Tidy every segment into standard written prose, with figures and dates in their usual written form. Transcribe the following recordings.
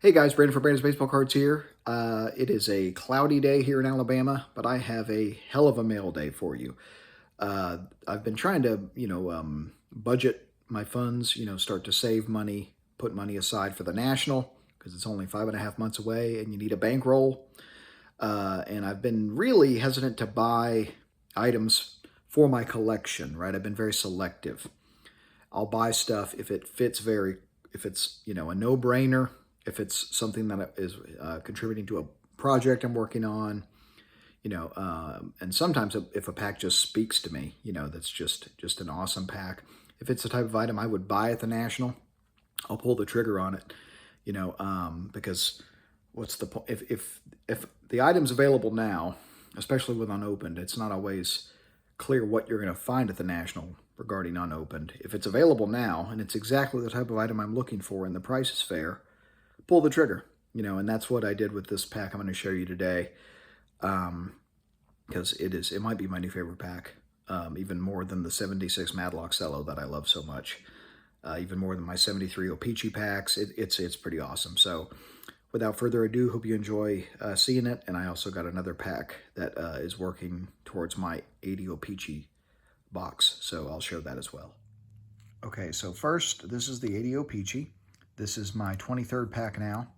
Hey guys, Brandon from Brandon's Baseball Cards here. It is a cloudy day here in Alabama, but I have a hell of a mail day for you. I've been trying to, budget my funds, start to save money, put money aside for the National, because it's only 5.5 months away and you need a bankroll. And I've been really hesitant to buy items for my collection, right? I've been very selective. I'll buy stuff if it fits if it's, a no-brainer, if it's something that is contributing to a project I'm working on, and sometimes if a pack just speaks to me, that's just an awesome pack. If it's the type of item I would buy at the National, I'll pull the trigger on it, because what's the point? If the item's available now, especially with unopened, it's not always clear what you're going to find at the National regarding unopened. If it's available now and it's exactly the type of item I'm looking for and the price is fair, pull the trigger, and that's what I did with this pack I'm going to show you today, because it might be my new favorite pack, even more than the 76 Madlock Cello that I love so much, even more than my 73 O-Pee-Chee packs. It's pretty awesome. So without further ado, hope you enjoy seeing it. And I also got another pack that is working towards my 80 O-Pee-Chee box, so I'll show that as well. Okay, so first, this is the 80 O-Pee-Chee. This is my 23rd pack now.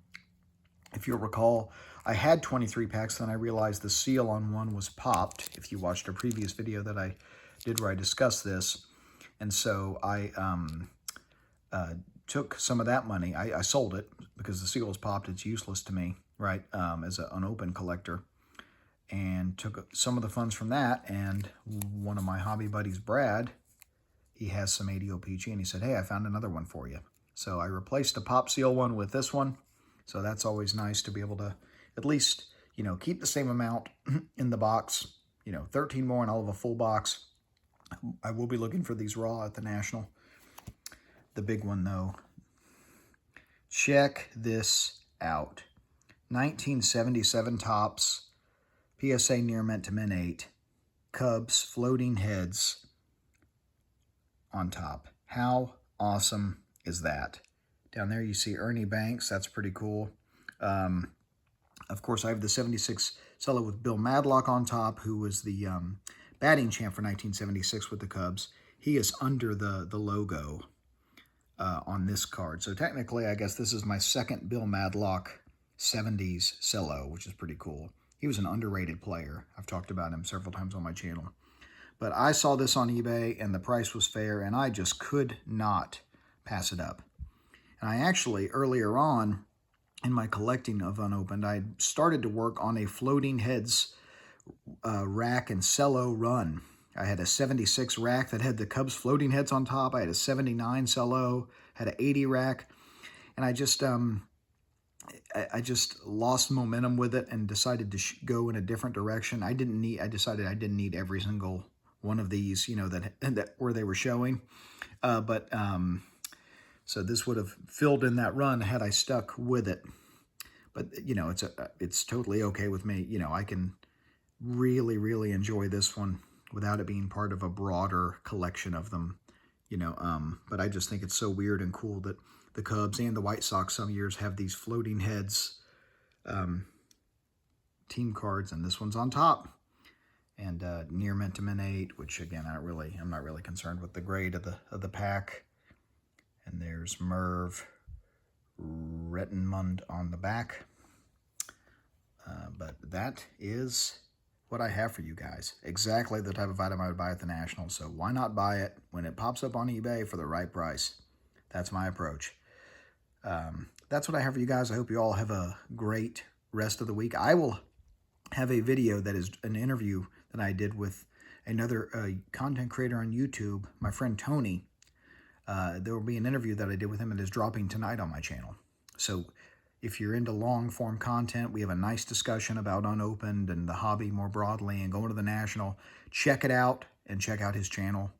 If you'll recall, I had 23 packs, then I realized the seal on one was popped, if you watched a previous video that I did where I discussed this. And so I took some of that money. I sold it because the seal was popped. It's useless to me, right, as an unopened collector. And took some of the funds from that, and one of my hobby buddies, Brad, he has some 80 O-Pee-Chee, and he said, hey, I found another one for you. So I replaced the pop seal one with this one. So that's always nice to be able to at least, keep the same amount in the box, 13 more and I'll have a full box. I will be looking for these raw at the National. The big one, though. Check this out. 1977 Topps, PSA Near Mint to Mint 8, Cubs floating heads on top. How awesome is that? Down there you see Ernie Banks. That's pretty cool. Of course, I have the 76 cello with Bill Madlock on top, who was the batting champ for 1976 with the Cubs. He is under the logo on this card. So technically, I guess this is my second Bill Madlock 70s cello, which is pretty cool. He was an underrated player. I've talked about him several times on my channel. But I saw this on eBay, and the price was fair, and I just could not pass it up. And I actually, earlier on in my collecting of unopened, I started to work on a floating heads rack and cello run. I had a 76 rack that had the Cubs floating heads on top. I had a 79 cello, had an 80 rack, and I just lost momentum with it and decided to go in a different direction. I decided I didn't need every single one of these, that where they were showing. So this would have filled in that run had I stuck with it. But, it's totally okay with me. I can really, really enjoy this one without it being part of a broader collection of them, But I just think it's so weird and cool that the Cubs and the White Sox some years have these floating heads team cards, and this one's on top. And Near Mint to Mint 8, which again, I'm not really concerned with the grade of the pack. And there's Merv Rettenmund on the back. But that is what I have for you guys. Exactly the type of item I would buy at the National. So why not buy it when it pops up on eBay for the right price? That's my approach. That's what I have for you guys. I hope you all have a great rest of the week. I will have a video that is an interview that I did with another content creator on YouTube, my friend Tony. There will be an interview that I did with him that is dropping tonight on my channel. So if you're into long-form content, we have a nice discussion about unopened and the hobby more broadly and going to the National. Check it out and check out his channel.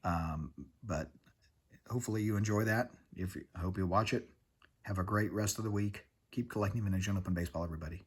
But hopefully you enjoy that. I hope you watch it. Have a great rest of the week. Keep collecting vintage unopened baseball, everybody.